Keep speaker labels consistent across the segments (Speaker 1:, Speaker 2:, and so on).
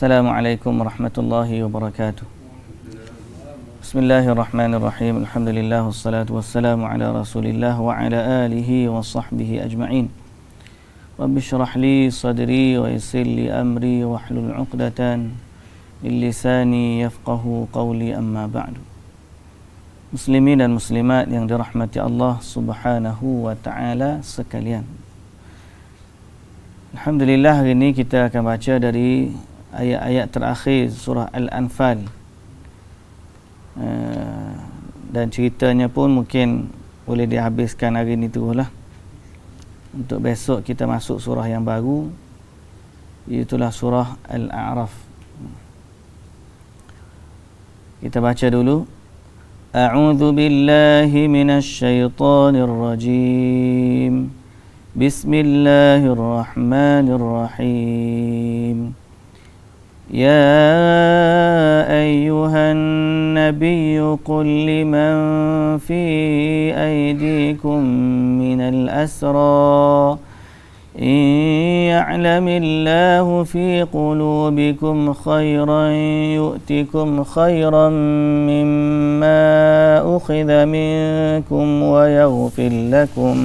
Speaker 1: Assalamualaikum warahmatullahi wabarakatuh. Bismillahirrahmanirrahim. Alhamdulillah wassalatu wassalamu ala Rasulillah wa ala alihi wa sahbihi ajma'in. Rabbi shrah li sadri wa yassir li amri wa hlul 'uqdatan min lisani yafqahu qawli, amma ba'du. Muslimin dan muslimat yang dirahmati Allah Subhanahu wa taala sekalian. Alhamdulillah, hari ini kita akan baca dari ayat-ayat terakhir surah Al-Anfal, dan ceritanya pun mungkin boleh dihabiskan hari ini tu lah. Untuk besok kita masuk surah yang baru, itulah surah Al-A'raf. Kita baca dulu. A'udzu billahi minasy syaithanir rajim. Bismillahirrahmanirrahim. يا أيها النبي قل لمن في أيديكم من الأسرى إن يعلم الله في قلوبكم خيرا يؤتكم خيرا مما أخذ منكم ويغفر لكم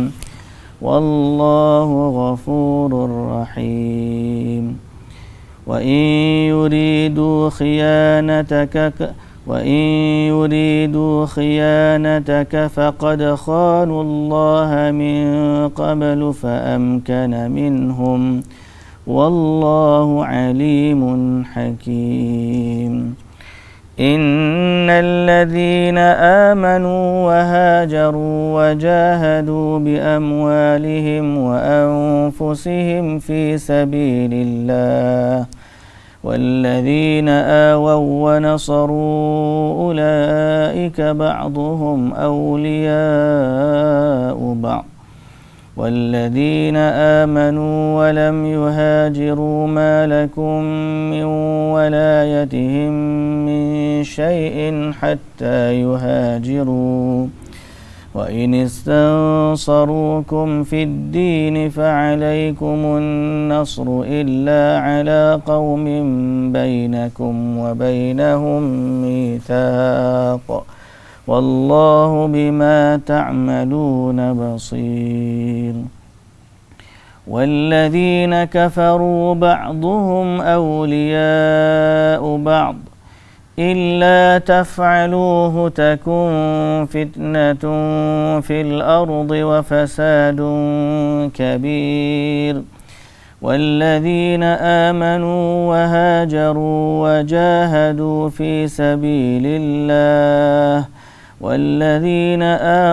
Speaker 1: والله غفور رحيم وإن يريدوا خيانتك فقد خانوا الله من قبل فأمكن منهم والله عليم حكيم إن الذين آمنوا وهاجروا وجاهدوا بأموالهم وأنفسهم في سبيل الله والذين آووا ونصروا أولئك بعضهم أولياء بعض والذين آمنوا ولم يهاجروا ما لكم من ولايتهم من شيء حتى يهاجروا وإن استنصروكم في الدين فعليكم النصر إلا على قوم بينكم وبينهم ميثاق والله بما تعملون بصير والذين كفروا بعضهم أولياء بعض إلا تفعلوه تكن فتنة في الأرض وفساد كبير والذين آمنوا وهاجروا وجاهدوا في سبيل الله والذين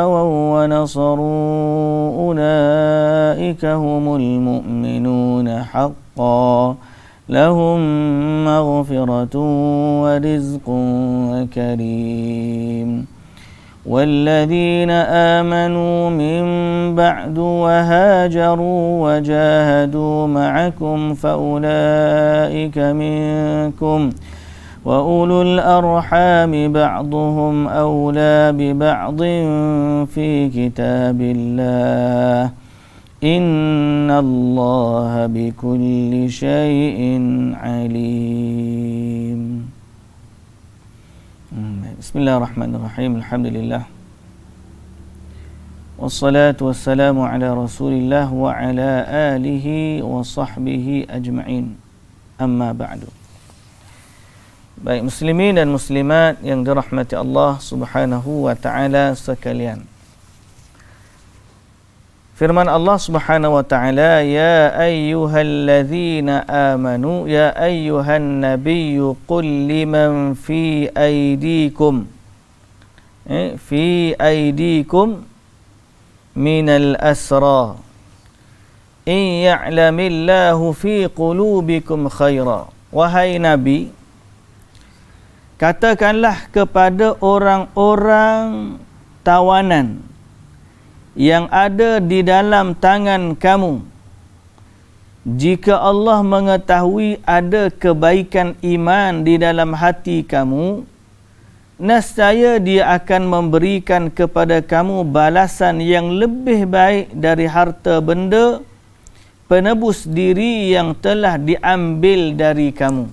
Speaker 1: آووا ونصروا أولئك هم المؤمنون حقا لهم مغفرة ورزق كريم والذين آمنوا من بعد وهاجروا وجاهدوا معكم فأولئك منكم وأولو الأرحام بعضهم أولى ببعض في كتاب الله إن الله بكل شيء عليم. بسم الله الرحمن الرحيم. الحمد لله والصلاة والسلام على رسول الله وعلى آله وصحبه أجمعين. أما بعد. Baik muslimin dan muslimat yang dirahmati Allah Subhanahu wa taala sekalian. Firman Allah Subhanahu wa taala, ya ayyuhalladzina amanu, ya ayyuhan nabiyyu qul liman fi aydikum minal asra in ya'lamillahu fi qulubikum khaira. Wahai Nabi, katakanlah kepada orang-orang tawanan yang ada di dalam tangan kamu, jika Allah mengetahui ada kebaikan iman di dalam hati kamu, nescaya Dia akan memberikan kepada kamu balasan yang lebih baik dari harta benda penebus diri yang telah diambil dari kamu.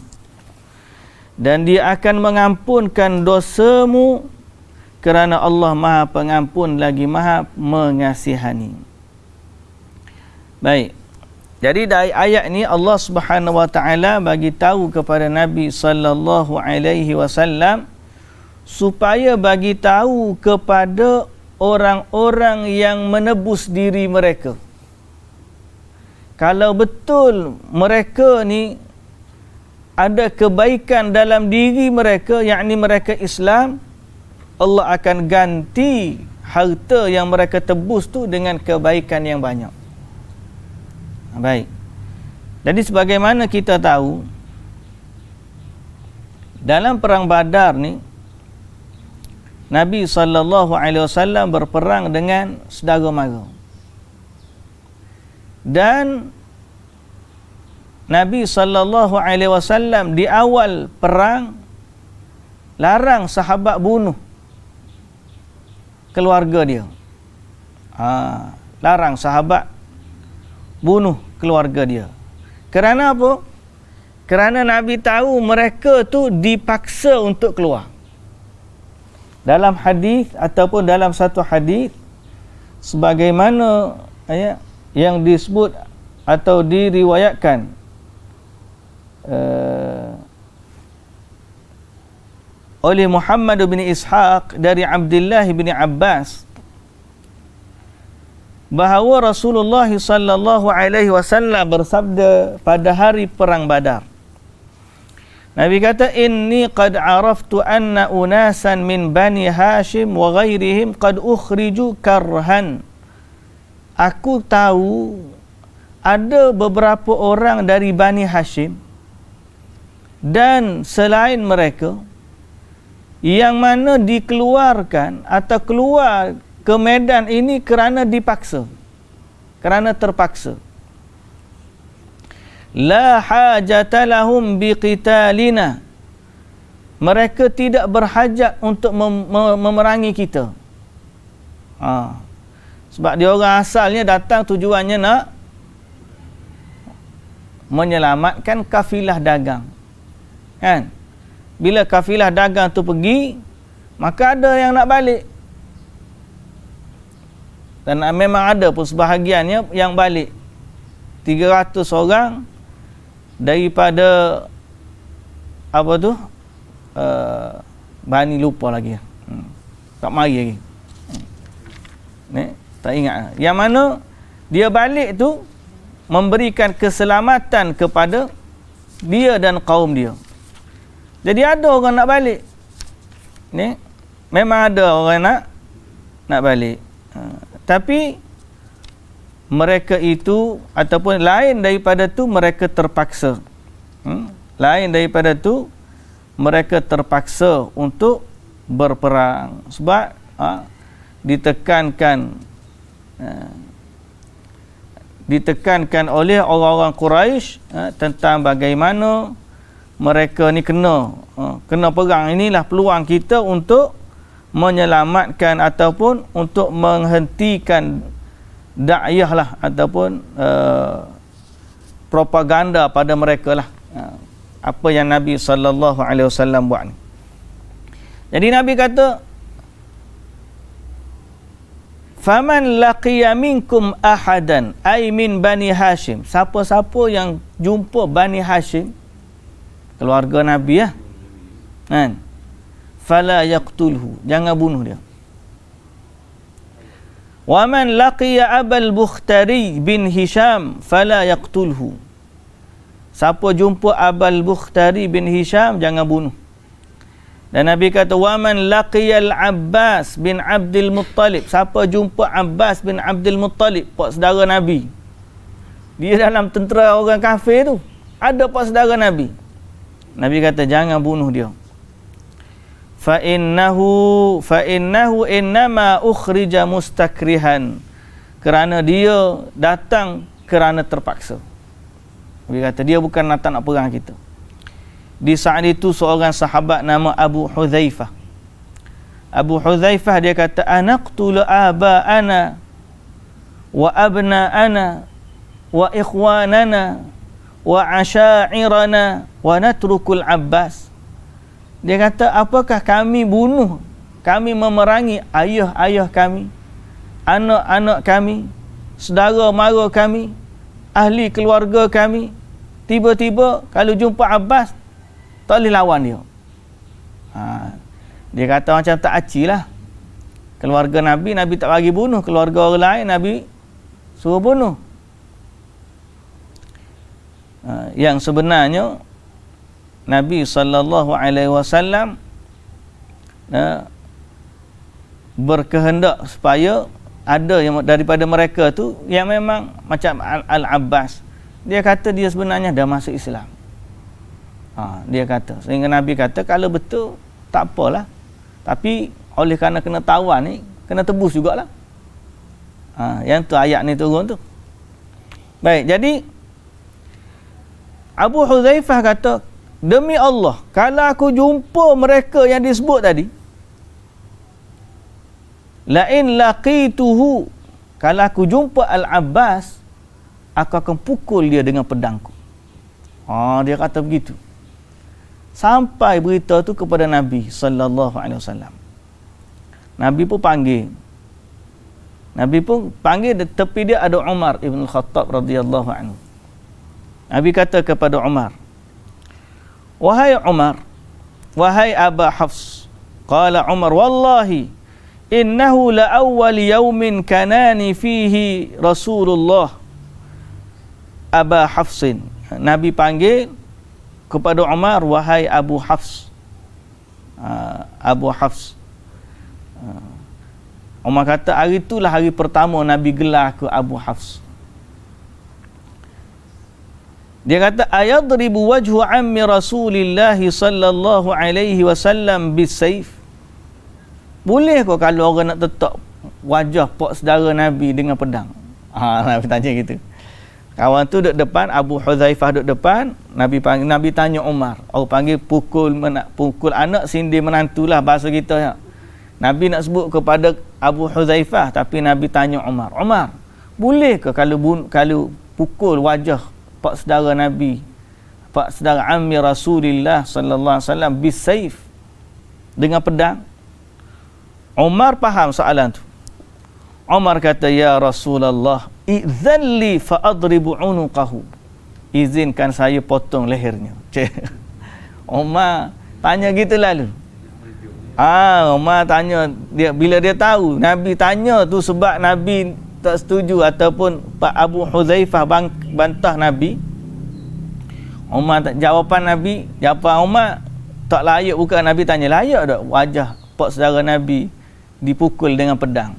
Speaker 1: dan Dia akan mengampunkan dosamu, kerana Allah Maha Pengampun lagi Maha Mengasihani. Baik. Jadi dari ayat ni Allah Subhanahu Wa Taala bagi tahu kepada Nabi sallallahu alaihi wasallam supaya bagi tahu kepada orang-orang yang menebus diri mereka. Kalau betul mereka ni ada kebaikan dalam diri mereka, yakni mereka Islam, Allah akan ganti harta yang mereka tebus tu dengan kebaikan yang banyak. Baik. Jadi sebagaimana kita tahu, dalam perang Badar ni Nabi SAW berperang dengan saudara mara. Dan Nabi SAW di awal perang larang sahabat bunuh keluarga dia. Larang sahabat bunuh keluarga dia. Kerana apa? Kerana Nabi tahu mereka tu dipaksa untuk keluar. Dalam hadis ataupun dalam satu hadis sebagaimana yang disebut atau diriwayatkan oleh Muhammad bin Ishaq dari Abdullah bin Abbas bahawa Rasulullah sallallahu alaihi wasallam bersabda pada hari perang Badar. Nabi kata, "Inni qad araftu anna unasan min Bani Hashim wa ghairihim qad ukhriju karhan." Aku tahu ada beberapa orang dari Bani Hashim dan selain mereka yang mana dikeluarkan atau keluar ke medan ini kerana dipaksa, kerana terpaksa. La hajata lahum biqitalina. Mereka tidak berhajat untuk memerangi kita. Sebab dia orang asalnya datang tujuannya nak menyelamatkan kafilah dagang. Kan? Bila kafilah dagang tu pergi, maka ada yang nak balik. Dan memang ada pun sebahagiannya yang balik. 300 orang daripada apa tu? Bani lupa lagi. Tak mari lagi. Tak ingat. Yang mana dia balik tu memberikan keselamatan kepada dia dan kaum dia. Jadi ada orang nak balik. Memang ada orang nak balik. Tapi mereka itu ataupun lain daripada tu mereka terpaksa. Lain daripada tu mereka terpaksa untuk berperang sebab ditekankan oleh orang-orang Quraisy tentang bagaimana mereka ni kena perang. Inilah peluang kita untuk menyelamatkan ataupun untuk menghentikan dakwah lah ataupun propaganda pada mereka lah. Apa yang Nabi SAW buat ni. Jadi Nabi kata, "Faman laqiya minkum ahadan ay min Bani Hashim." Siapa-siapa yang jumpa Bani Hashim, keluarga Nabi ya. Kan? Fala yaqtulhu, jangan bunuh dia. Wa man laqiya Abul Bukhtari bin Hisham fala yaqtulhu. Siapa jumpa Abul Bukhtari bin Hisham, jangan bunuh. Dan Nabi kata, wa man laqiya Al-Abbas bin Abdul Muttalib. Siapa jumpa Abbas bin Abdul Muttalib, pak saudara Nabi. Dia dalam tentera orang kafir tu, ada pak saudara Nabi. Nabi kata jangan bunuh dia. Fa innahu innama ukhrija mustakrihan. Kerana dia datang kerana terpaksa. Nabi kata dia bukan datang nak perang kita. Di saat itu seorang sahabat nama Abu Hudzaifah. Abu Hudzaifah dia kata, anaqtul aba'ana wa abna'ana wa ikhwanana wa asha'irana wa natrukul Abbas. Dia kata, apakah kami bunuh, kami memerangi ayah-ayah kami, anak-anak kami, saudara mara kami, ahli keluarga kami, tiba-tiba kalau jumpa Abbas tak boleh lawan dia. Dia kata macam tak aci lah. Keluarga Nabi, Nabi tak bagi bunuh. Keluarga orang lain, Nabi suruh bunuh. Yang sebenarnya Nabi SAW berkehendak supaya ada yang daripada mereka tu yang memang macam Al-Abbas. Dia kata dia sebenarnya dah masuk Islam. Dia kata, sehingga Nabi kata kalau betul tak apalah, tapi oleh kerana kena tawan ni kena tebus jugalah. Yang tu ayat ni turun tu. Baik, jadi Abu Hudzaifah kata, demi Allah, kalau aku jumpa mereka yang disebut tadi, la in laqituhu, kalau aku jumpa Al-Abbas, aku akan pukul dia dengan pedangku. Dia kata begitu. Sampai berita tu kepada Nabi sallallahu alaihi wasallam. Nabi pun panggil. Tepi dia ada Umar ibn Khattab radhiyallahu anhu. Nabi kata kepada Umar, wahai Umar, wahai Aba Hafs. Qala Umar, wallahi innahu la awwal yawmin kanani fihi Rasulullah Aba Hafsin. Nabi panggil kepada Umar, wahai Abu Hafs. Abu Hafs. Umar kata, hari itulah hari pertama Nabi gelar ke Abu Hafs. Dia kata, ayadribu wajhu ammi Rasulillah sallallahu alaihi wasallam bisayf. Boleh kau kalau orang nak tetak wajah pak saudara Nabi dengan pedang? Nabi tanya gitu. Kawan tu duduk depan, Abu Hudzaifah duduk depan, Nabi tanya Umar. Orang panggil pukul anak sindir menantulah bahasa kita ya. Nabi nak sebut kepada Abu Hudzaifah, tapi Nabi tanya Umar. Umar, boleh ke kalau pukul wajah pak saudara Nabi, pak saudara ammi Rasulullah sallallahu alaihi wasallam bisayf, dengan pedang? Umar faham soalan tu. Umar kata, ya Rasulullah, idzalli fa adribu unuqahu. Izinkan saya potong lehernya. Umar tanya gitu lalu. Umar tanya dia, bila dia tahu Nabi tanya tu sebab Nabi tak setuju ataupun Pak Abu Hudzaifah bantah Nabi. Jawapan Umar tak layak, bukan. Nabi tanya, layak tak wajah pak saudara Nabi dipukul dengan pedang?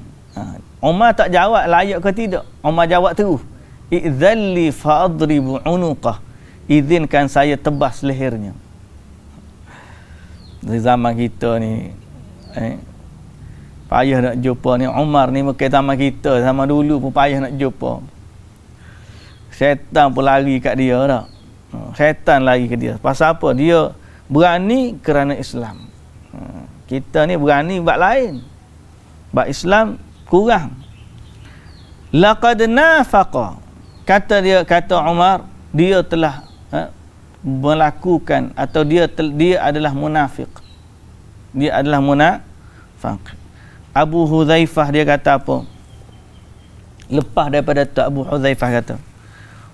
Speaker 1: Umar tak jawab layak ke tidak. Umar jawab terus, idzalli fa adribu unuqah. Izinkan saya tebas lehernya. Di zaman kita ni payah nak jumpa ni. Umar ni bukan zaman kita, zaman dulu pun payah nak jumpa. Syaitan pun lari kat dia tak. Syaitan lari ke dia. Pasal apa? Dia berani kerana Islam. Kita ni berani buat lain. Buat Islam kurang. Laqad nafaqa. Kata Umar, dia telah melakukan atau dia adalah munafik. Dia adalah munafik. Abu Hudzaifah dia kata apa? Lepas daripada tu, Abu Hudzaifah kata,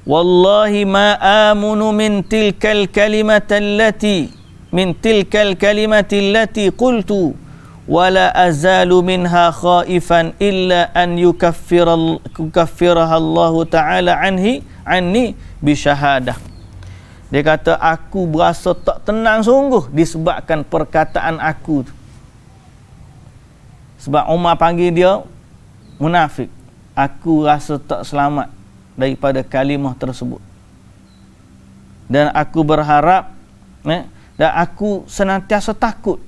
Speaker 1: wallahi ma amunu min tilkal kalimati allati qultu wala azalu minha khaifan illa an yukaffiraha Allah Ta'ala anni bisyahadah. Dia kata, aku berasa tak tenang sungguh disebabkan perkataan aku tu. Sebab Umar panggil dia munafik. Aku rasa tak selamat daripada kalimah tersebut. Dan aku berharap, dan aku senantiasa takut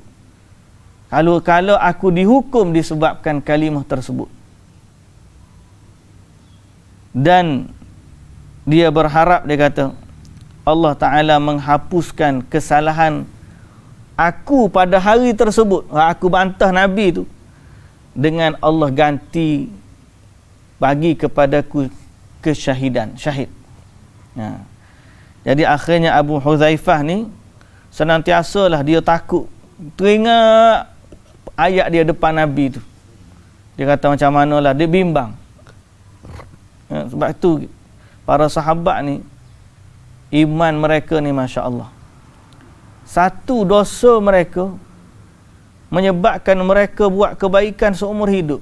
Speaker 1: kalau aku dihukum disebabkan kalimah tersebut. Dan dia berharap, dia kata, Allah Ta'ala menghapuskan kesalahan aku pada hari tersebut. Aku bantah Nabi tu, dengan Allah ganti bagi kepadaku kesyahidan, syahid. Jadi akhirnya Abu Hudzaifah ni senantiasalah dia takut. Teringat ayat dia depan Nabi tu. Dia kata macam manalah, dia bimbang. Sebab itu para sahabat ni, iman mereka ni Masya Allah. Satu dosa mereka menyebabkan mereka buat kebaikan seumur hidup.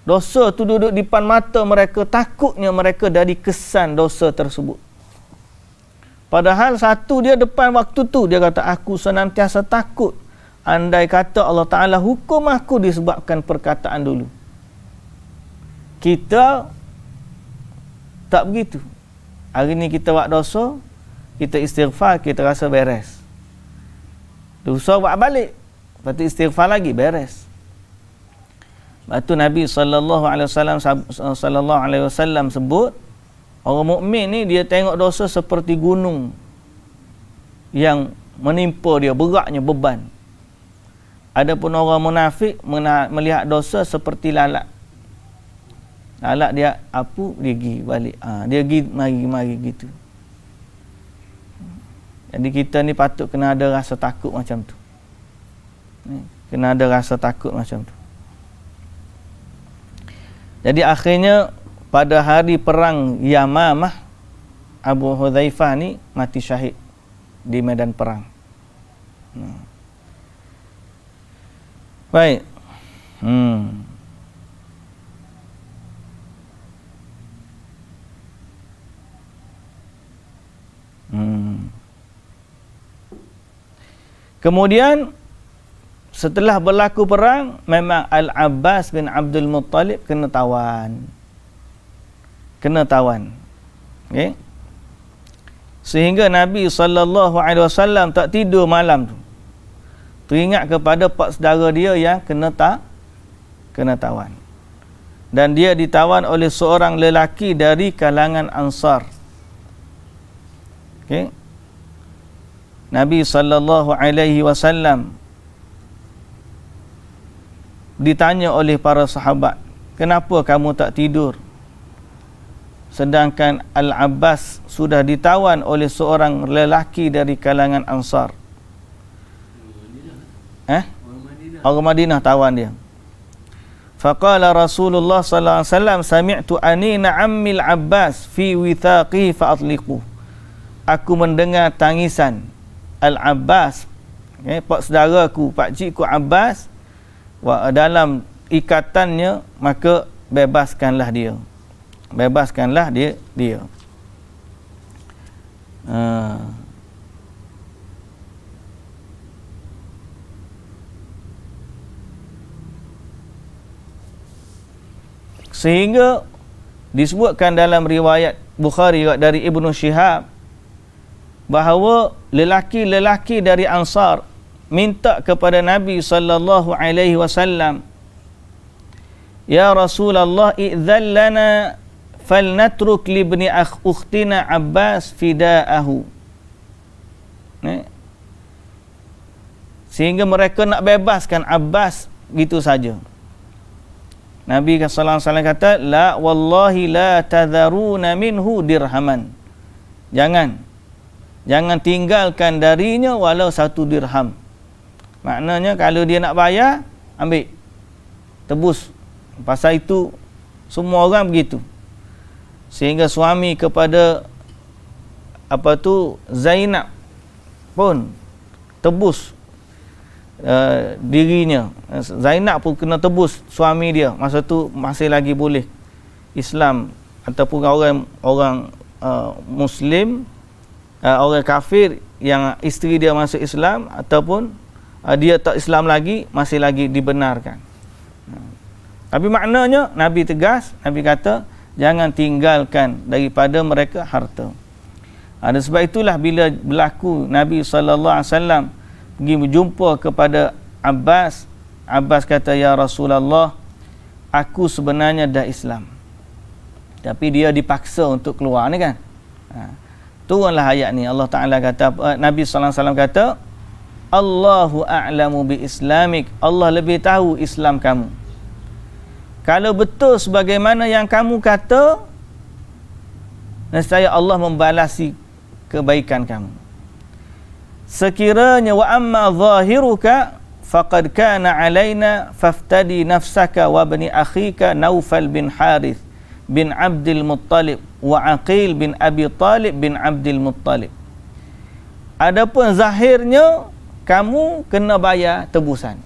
Speaker 1: Dosa tu duduk di depan mata mereka, takutnya mereka dari kesan dosa tersebut. Padahal satu dia depan waktu tu, dia kata, aku senantiasa takut andai kata Allah Ta'ala hukum aku disebabkan perkataan dulu. Kita tak begitu. Hari ni kita buat dosa, kita istighfar, kita rasa beres. Dosa buat balik, lepas tu istighfar lagi, beres. Lepas tu Nabi sallallahu alaihi wasallam sebut, orang mukmin ni dia tengok dosa seperti gunung yang menimpa dia, beratnya beban. Adapun orang munafik melihat dosa seperti lalat. Lalat dia apa, dia pergi balik. Dia pergi mari gitu. Jadi kita ni patut kena ada rasa takut macam tu. Kena ada rasa takut macam tu. Jadi akhirnya pada hari perang Yamamah, Abu Hudzaifah ni mati syahid di medan perang. Baik. Kemudian setelah berlaku perang, memang Al-Abbas bin Abdul Muttalib kena tawan. Okay? Sehingga Nabi SAW tak tidur malam tu, teringat kepada pak saudara dia yang kena tawan. Dan dia ditawan oleh seorang lelaki dari kalangan Ansar. Okay? Nabi SAW ditanya oleh para sahabat, kenapa kamu tak tidur? Sedangkan Al-Abbas sudah ditawan oleh seorang lelaki dari kalangan Ansar. Orang Madinah tawan dia. Faqala Rasulullah sallallahu alaihi wasallam, sami'tu anina ammil Abbas fi withaqihi fa atliqu. Aku mendengar tangisan Al-Abbas, pak saudaraku, pak cikku Abbas, dalam ikatannya, maka bebaskanlah dia. Sehingga disebutkan dalam riwayat Bukhari dari Ibnu Syihab bahawa lelaki-lelaki dari Ansar minta kepada Nabi sallallahu alaihi wasallam, ya Rasulullah, idzan lana falnatruk li ibni ukhtina Abbas fida'ahu. Sehingga mereka nak bebaskan Abbas gitu saja. Nabi sallallahu alaihi wasallam kata, la wallahi la tadharuna minhu dirhaman. Jangan tinggalkan darinya walau 1 dirham. Maknanya kalau dia nak bayar, ambil, tebus. Pasal itu semua orang begitu. Sehingga suami kepada Zainab pun tebus dirinya. Zainab pun kena tebus suami dia. Masa tu masih lagi boleh Islam ataupun orang Muslim, orang kafir yang isteri dia masuk Islam ataupun dia tak Islam lagi, masih lagi dibenarkan. Tapi maknanya Nabi tegas, Nabi kata jangan tinggalkan daripada mereka harta. Dan sebab itulah bila berlaku Nabi SAW pergi berjumpa kepada Abbas, Abbas kata, ya Rasulullah, aku sebenarnya dah Islam, tapi dia dipaksa untuk keluar ni kan. Turunlah ayat ni. Allah Ta'ala kata, Nabi SAW kata, Allahu a'lamu bi islamik. Allah lebih tahu Islam kamu. Kalau betul sebagaimana yang kamu kata, nescaya Allah membalasi kebaikan kamu. sekiranya wa amma zahiruka faqad kana alaina faftadi nafsaka wa bani akhika Naufal bin Harith bin Abdul Muttalib wa Aqil bin Abi Talib bin Abdul Muttalib. Adapun zahirnya kamu kena bayar tebusan.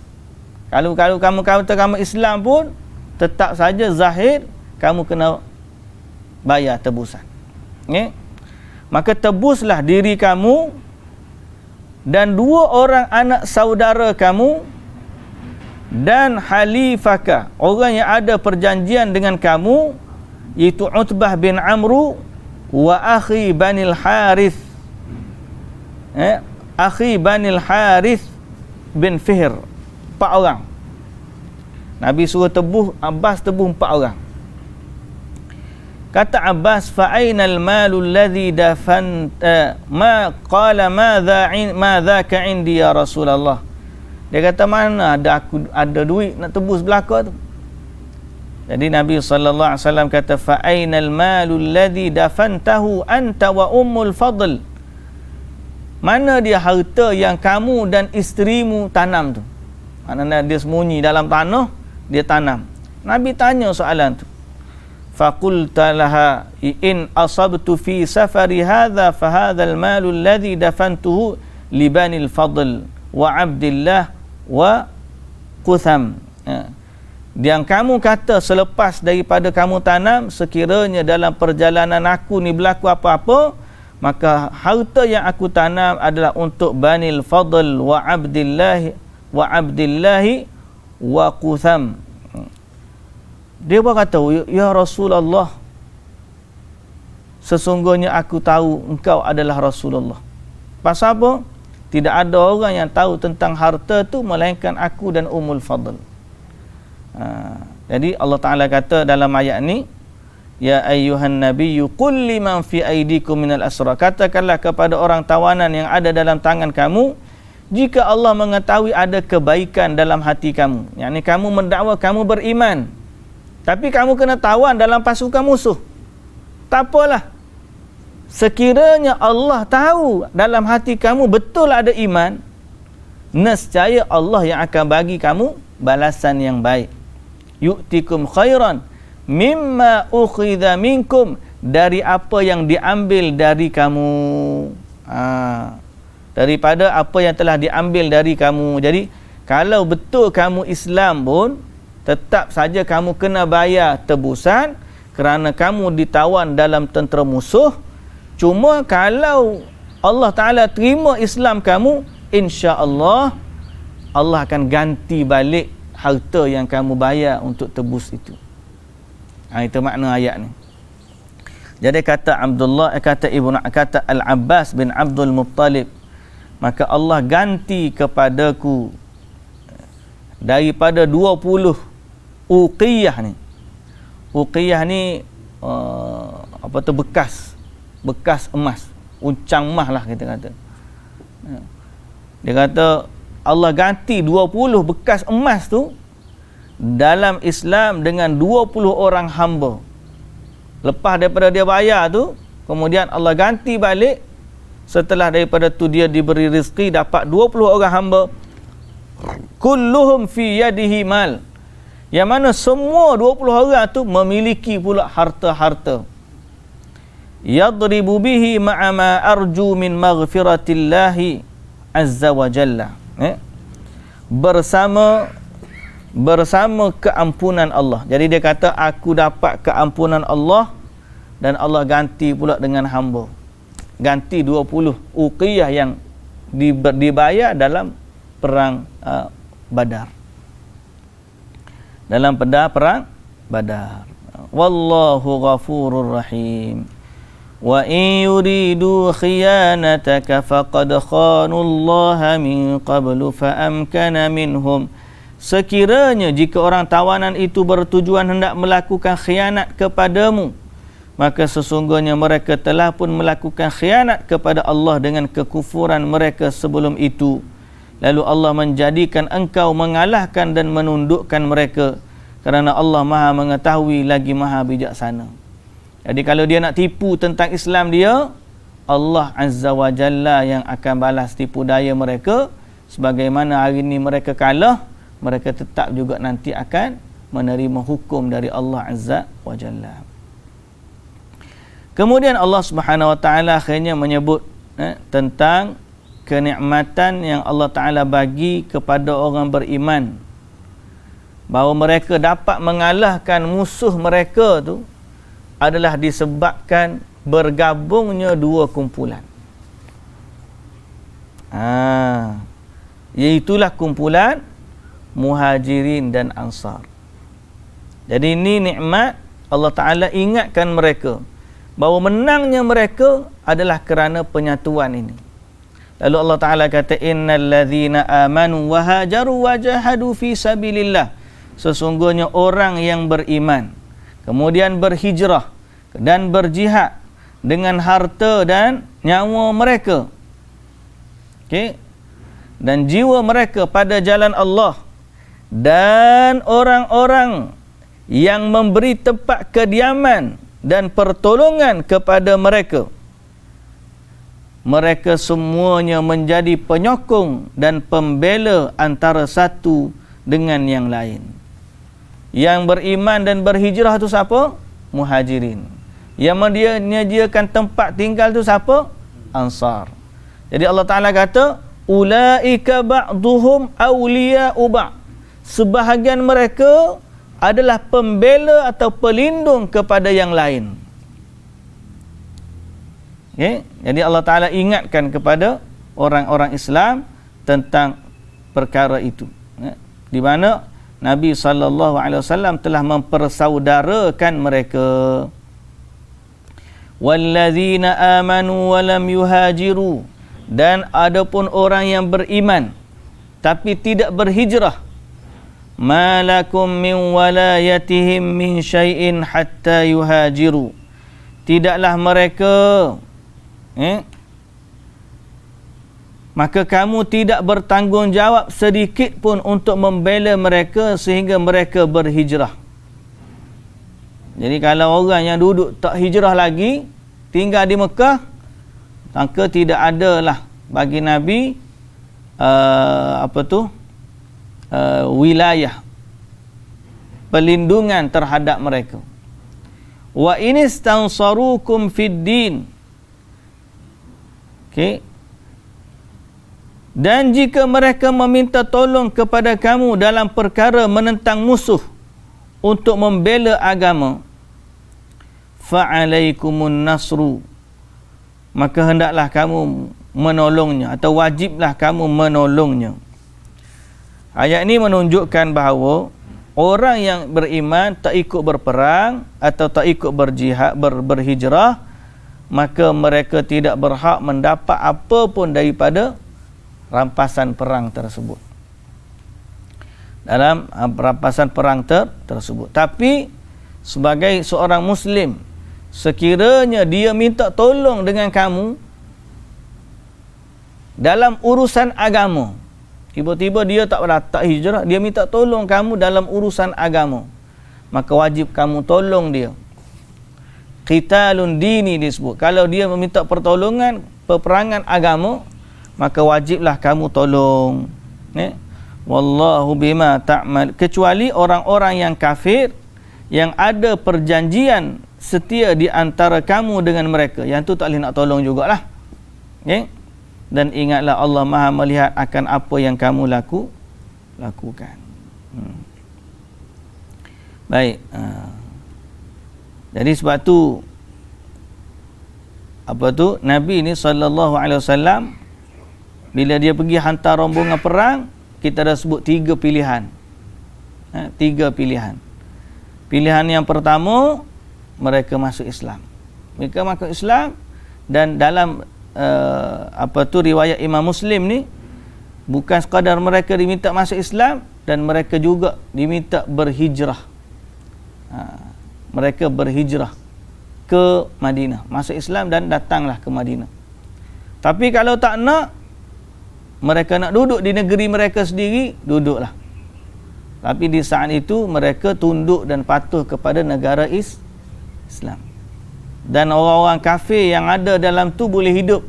Speaker 1: Kalau kamu kata kamu Islam pun tetap saja zahir kamu kena bayar tebusan. Okay? Maka tebuslah diri kamu dan 2 orang anak saudara kamu dan halifaka, orang yang ada perjanjian dengan kamu, iaitu Utbah bin Amru wa akhi Banil Harith, akhi Banil Harith bin Fihr. 4 orang Nabi suruh tebuh, Abbas tebuh 4 orang. Kata Abbas, fa ainal malul ladzi dafanta ma qala madza ka indi ya Rasulullah. Dia kata, mana ada duit nak tebus belaka tu. Jadi Nabi sallallahu alaihi wasallam kata, fa ainal malul ladzi dafantahu anta wa ummul fadl. Mana dia harta yang kamu dan isterimu tanam tu? Maknanya dia sembunyi dalam tanah, dia tanam. Nabi tanya soalan tu. Faqulta laha in asabtu fi safari hadha fa hadha al-mal alladhi dafantuhu li bani al-Fadl wa Abdullah wa Qutham. Yang kamu kata selepas daripada kamu tanam, sekiranya dalam perjalanan aku ni berlaku apa-apa, maka harta yang aku tanam adalah untuk Bani al-Fadl wa Abdullah wa Qutham. Dia pun kata, ya Rasulullah, sesungguhnya aku tahu engkau adalah Rasulullah. Pasal apa? Tidak ada orang yang tahu tentang harta tu melainkan aku dan Ummul Fadl. Jadi Allah Ta'ala kata dalam ayat ni, ya ayyuhan nabiyyu qul liman fi aydikum minal asra, katakanlah kepada orang tawanan yang ada dalam tangan kamu, jika Allah mengetahui ada kebaikan dalam hati kamu, yakni kamu mendakwa kamu beriman, tapi kamu kena tawan dalam pasukan musuh, tak apalah. Sekiranya Allah tahu dalam hati kamu betul ada iman, nescaya Allah yang akan bagi kamu balasan yang baik. Yu'tikum khairan mimma ukhidha minkum, dari apa yang diambil dari kamu, daripada apa yang telah diambil dari kamu. Jadi kalau betul kamu Islam pun, tetap saja kamu kena bayar tebusan kerana kamu ditawan dalam tentera musuh. Cuma kalau Allah Ta'ala terima Islam kamu, insya-Allah Allah akan ganti balik harta yang kamu bayar untuk tebus itu. Itu makna ayat ni. Jadi kata Al-Abbas bin Abdul Muttalib, maka Allah ganti kepadaku daripada 20 uqiyah ni. Uqiyah ni bekas emas, uncang emas lah kita kata. Dia kata Allah ganti 20 bekas emas tu dalam Islam dengan 20 orang hamba. Lepas daripada dia bayar tu, kemudian Allah ganti balik. Setelah daripada tu dia diberi rezeki, dapat 20 orang hamba, kulluhum fi yadihi mal, yang mana semua 20 orang tu memiliki pula harta-harta. Yadribu bihi ma'a ma arju min maghfiratillahi azza wa jalla. Bersama keampunan Allah. Jadi dia kata, aku dapat keampunan Allah dan Allah ganti pula dengan hamba. Ganti 20 uqiyah yang dibayar dalam perang Badar. Dalam perang Badar. Wallahu ghafurur rahim. Wa in yuridu khiyanataka faqad khanullaha min qablu fa amkana minhum. Sekiranya jika orang tawanan itu bertujuan hendak melakukan khianat kepadamu, maka sesungguhnya mereka telah pun melakukan khianat kepada Allah dengan kekufuran mereka sebelum itu. Lalu Allah menjadikan engkau mengalahkan dan menundukkan mereka, kerana Allah Maha mengetahui lagi Maha bijaksana. Jadi kalau dia nak tipu tentang Islam dia, Allah Azza wa Jalla yang akan balas tipu daya mereka. Sebagaimana hari ini mereka kalah, mereka tetap juga nanti akan menerima hukum dari Allah Azza wa Jalla. Kemudian Allah Subhanahu wa taala akhirnya menyebut tentang kenikmatan yang Allah Taala bagi kepada orang beriman, bahawa mereka dapat mengalahkan musuh mereka tu adalah disebabkan bergabungnya dua kumpulan. Iaitulah kumpulan Muhajirin dan Ansar. Jadi ini nikmat Allah Ta'ala ingatkan mereka bahawa menangnya mereka adalah kerana penyatuan ini. Lalu Allah Ta'ala kata, innal ladzina amanu wa hajaru wa jahadu fi sabilillah. Sesungguhnya orang yang beriman, kemudian berhijrah dan berjihad dengan harta dan nyawa mereka, dan jiwa mereka pada jalan Allah, dan orang-orang yang memberi tempat kediaman dan pertolongan kepada mereka, mereka semuanya menjadi penyokong dan pembela antara satu dengan yang lain. Yang beriman dan berhijrah itu siapa? Muhajirin. Yang menyediakan tempat tinggal itu siapa? Ansar. Jadi Allah Ta'ala kata, ulaika ba'duhum awliya'u ba'd. Sebahagian mereka adalah pembela atau pelindung kepada yang lain. Jadi Allah Ta'ala ingatkan kepada orang-orang Islam tentang perkara itu, di mana Nabi SAW telah mempersaudarakan mereka. Walladzina amanu wa lam yuhajiru, dan adapun orang yang beriman tapi tidak berhijrah, malakum min walayatihim min syai'in hatta yuhajiru. Tidaklah mereka maka kamu tidak bertanggungjawab sedikit pun untuk membela mereka sehingga mereka berhijrah. Jadi kalau orang yang duduk tak hijrah lagi, tinggal di Mekah, maka tidak adalah bagi Nabi wilayah pelindungan terhadap mereka. Wa inistansarukum fid din. Dan jika mereka meminta tolong kepada kamu dalam perkara menentang musuh untuk membela agama, fa'alaikumun nasru, maka hendaklah kamu menolongnya, atau wajiblah kamu menolongnya. Ayat ini menunjukkan bahawa orang yang beriman tak ikut berperang atau tak ikut berjihad, berhijrah, maka mereka tidak berhak mendapat apa pun daripada rampasan perang tersebut, dalam rampasan perang tersebut. Tapi sebagai seorang Muslim, sekiranya dia minta tolong dengan kamu dalam urusan agama, tiba-tiba dia tak hijrah, dia minta tolong kamu dalam urusan agama, maka wajib kamu tolong dia. Qitalun dini disebut. Kalau dia meminta pertolongan peperangan agama, maka wajiblah kamu tolong. Wallahu bima ta'mal. Kecuali orang-orang yang kafir, yang ada perjanjian setia di antara kamu dengan mereka, yang tu tak boleh nak tolong jugalah. Dan ingatlah Allah Maha melihat akan apa yang kamu lakukan. Baik. Jadi sebab tu Nabi ni SAW bila dia pergi hantar rombongan perang, kita dah sebut 3 pilihan. 3 pilihan. Pilihan yang pertama, mereka masuk Islam. Mereka masuk Islam, dan dalam riwayat Imam Muslim ni, bukan sekadar mereka diminta masuk Islam, dan mereka juga diminta berhijrah. Mereka berhijrah ke Madinah, masuk Islam dan datanglah ke Madinah. Tapi kalau tak nak, mereka nak duduk di negeri mereka sendiri, duduklah. Tapi di saat itu mereka tunduk dan patuh kepada negara Islam. dan orang-orang kafir yang ada dalam tu boleh hidup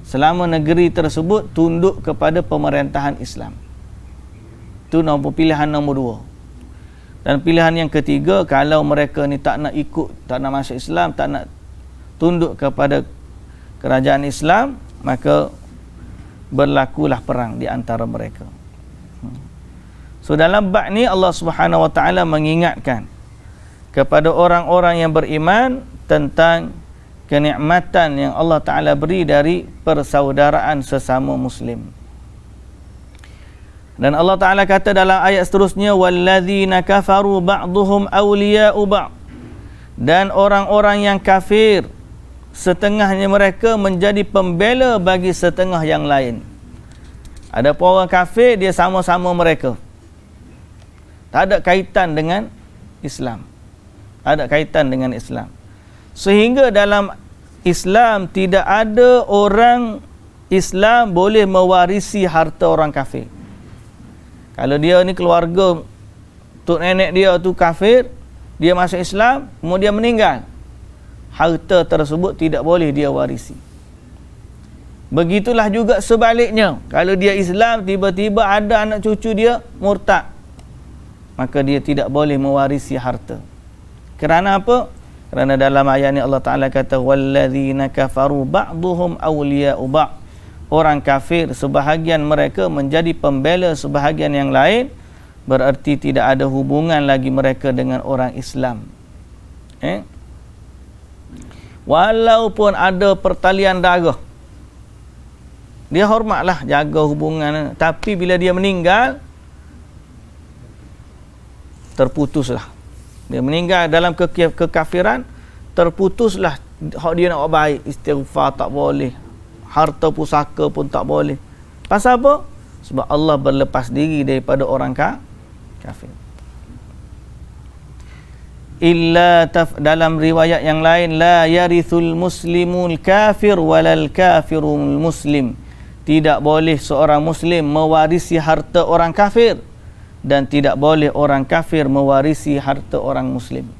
Speaker 1: selama negeri tersebut tunduk kepada pemerintahan Islam. Itu pilihan nombor 2. Dan pilihan yang ketiga, kalau mereka ni tak nak ikut, tak nak masuk Islam, tak nak tunduk kepada kerajaan Islam, maka berlakulah perang di antara mereka. So dalam bab ni Allah Subhanahu wa taala mengingatkan kepada orang-orang yang beriman tentang kenikmatan yang Allah Taala beri dari persaudaraan sesama muslim. Dan Allah Taala kata dalam ayat seterusnya, walladzina kafaru ba'dhum awliya'u ba'd. Dan orang-orang yang kafir setengahnya mereka menjadi pembela bagi setengah yang lain. Ada orang kafir, dia sama-sama mereka, tak ada kaitan dengan Islam, tak ada kaitan dengan Islam. Sehingga dalam Islam tidak ada orang Islam boleh mewarisi harta orang kafir. Kalau dia ni keluarga tok nenek dia tu kafir, dia masuk Islam, kemudian meninggal, harta tersebut tidak boleh dia warisi. Begitulah juga sebaliknya, kalau dia Islam, tiba-tiba ada anak cucu dia murtad, maka dia tidak boleh mewarisi harta. Kerana apa? Kerana dalam ayat ni Allah Ta'ala kata, walladzina kafaru ba'duhum awliya'u ba'd. Orang kafir sebahagian mereka menjadi pembela sebahagian yang lain, berarti tidak ada hubungan lagi mereka dengan orang Islam. Walaupun ada pertalian darah, dia hormatlah, jaga hubungan, tapi bila dia meninggal, terputuslah. Dia meninggal dalam kekafiran, terputuslah hak dia nak buat baik, istighfar tak boleh, harta pusaka pun tak boleh. Pasal apa? Sebab Allah berlepas diri daripada orang kafir. Dalam riwayat yang lain, la yarithul muslimul kafir walal kafirul muslim. Tidak boleh seorang muslim mewarisi harta orang kafir, dan tidak boleh orang kafir mewarisi harta orang muslim.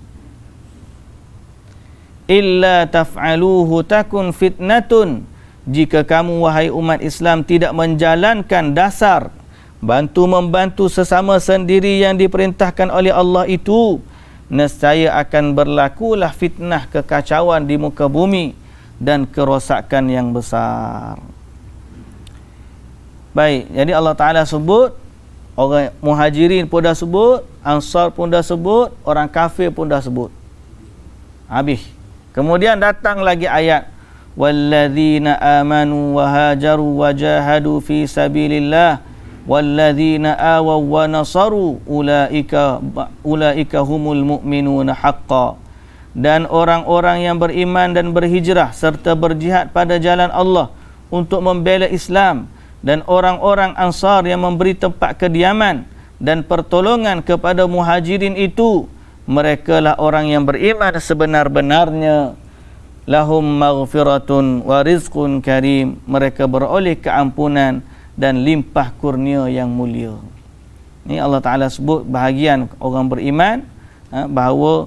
Speaker 1: Illa taf'aluhu takun fitnatun. Jika kamu wahai umat Islam tidak menjalankan dasar bantu-membantu sesama sendiri yang diperintahkan oleh Allah itu, nescaya akan berlakulah fitnah, kekacauan di muka bumi dan kerosakan yang besar. Baik, jadi Allah Ta'ala sebut, orang muhajirin pun dah sebut, ansar pun dah sebut, orang kafir pun dah sebut. Habis. Kemudian datang lagi ayat, walladzina amanu wa hajaru wa jahadu fi sabilillah walladzina awaw wa nasaru ulaika humul mu'minuna haqqan. Dan orang-orang yang beriman dan berhijrah serta berjihad pada jalan Allah untuk membela Islam, dan orang-orang ansar yang memberi tempat kediaman dan pertolongan kepada muhajirin itu, merekalah orang yang beriman sebenar-benarnya. Lahum maghfiratun wa rizqun karim. Mereka beroleh keampunan dan limpah kurnia yang mulia. Ini Allah Ta'ala sebut bahagian orang beriman, bahawa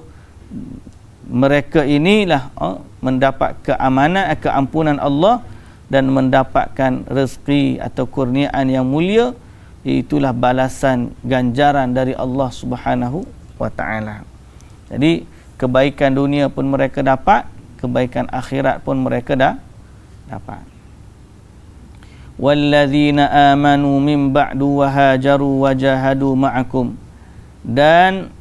Speaker 1: mereka inilah mendapat keamanan, keampunan Allah, dan mendapatkan rezeki atau kurniaan yang mulia. Itulah balasan ganjaran dari Allah Subhanahu wa Ta'ala. Jadi kebaikan dunia pun mereka dapat, kebaikan akhirat pun mereka dah dapat. Walladzina amanu min ba'du wa hajaru wa jahadu ma'akum. Dan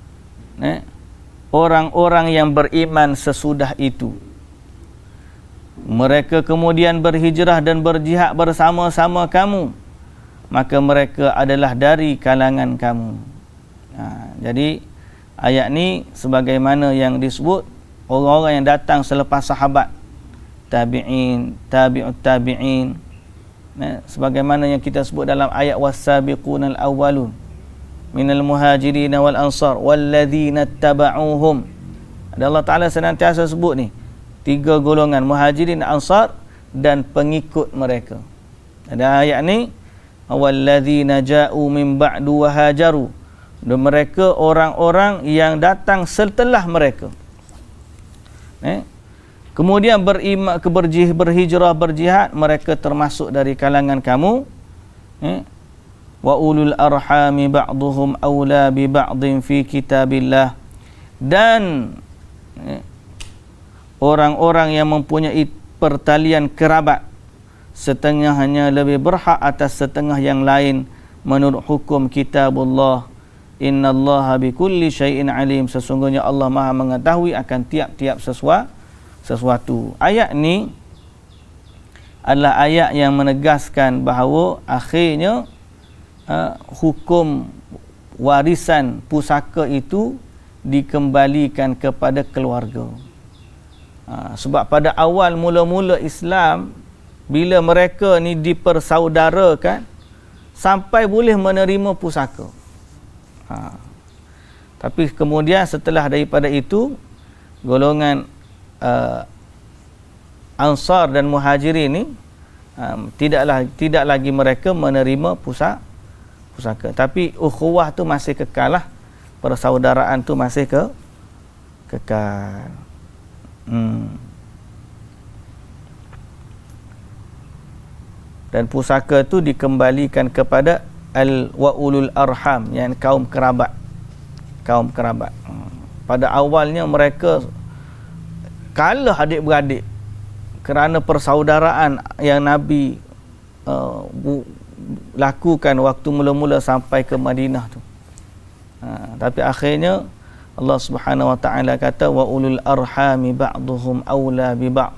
Speaker 1: orang-orang yang beriman sesudah itu, mereka kemudian berhijrah dan berjihad bersama-sama kamu, maka mereka adalah dari kalangan kamu. Jadi ayat ni sebagaimana yang disebut orang-orang yang datang selepas sahabat, tabi'in, tabi'ut tabi'in, sebagaimana yang kita sebut dalam ayat was-sabiqunal awwalun minal muhajirin wal ansar walladzina tabauhum. Allah Ta'ala senantiasa sebut ni 3 golongan, muhajirin, ansar dan pengikut mereka. Ada ayat ni, walladzina ja'u min ba'du wa hajaru. Dan mereka orang-orang yang datang setelah mereka. Kemudian berhijrah, berjihad, mereka termasuk dari kalangan kamu. Wa ulul arhami ba'duhum awla bi ba'din fi kitabillah. Dan orang-orang yang mempunyai pertalian kerabat, setengahnya lebih berhak atas setengah yang lain menurut hukum kitabullah. Innallaha bikulli syai'in alim. Sesungguhnya Allah Maha mengetahui akan tiap-tiap sesuatu. Ayat ni adalah ayat yang menegaskan bahawa akhirnya hukum warisan pusaka itu dikembalikan kepada keluarga. Sebab pada awal mula-mula Islam, bila mereka ni dipersaudarakan sampai boleh menerima pusaka. Tapi kemudian setelah daripada itu, golongan Ansar dan Muhajirin ni tidak lagi mereka menerima pusaka. Tapi ukhuwah tu masih kekal lah. Persaudaraan tu masih kekal. Dan pusaka tu dikembalikan kepada al-wa'ulul arham, yang kaum kerabat. Pada awalnya mereka kalah adik-beradik kerana persaudaraan yang Nabi lakukan waktu mula-mula sampai ke Madinah tu. Tapi akhirnya Allah Subhanahu Wa Taala kata wa ulul arhami ba'duhum aula bi ba'd.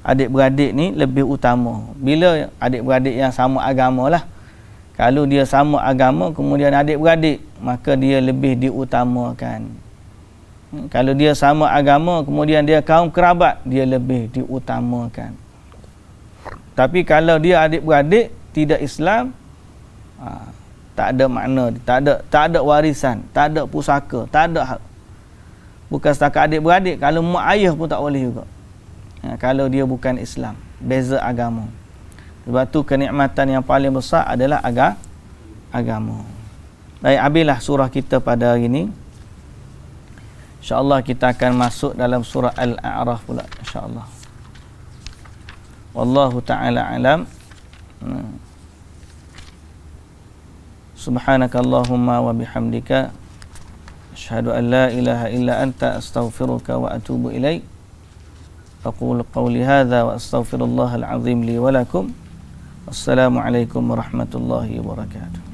Speaker 1: Adik-beradik ni lebih utama. Bila adik-beradik yang sama agama lah. Kalau dia sama agama kemudian adik-beradik, maka dia lebih diutamakan. Kalau dia sama agama kemudian dia kaum kerabat, dia lebih diutamakan. Tapi kalau dia adik-beradik tidak Islam, tak ada makna, tak ada warisan, tak ada pusaka, tak ada. Bukan setakat adik-beradik, kalau mak ayah pun tak boleh juga. Kalau dia bukan Islam, beza agama. Sebab tu kenikmatan yang paling besar adalah agama. Baik, habislah surah kita pada hari ini. InsyaAllah kita akan masuk dalam surah Al-A'raf pula, insyaAllah. Wallahu ta'ala alam. Subhanakallahumma wa bihamdika asyhadu an la ilaha illa anta astaghfiruka wa atubu ilaik. Aqulu qawli hadza wa astaghfirullahal azim li wa lakum. Assalamualaikum warahmatullahi wabarakatuh.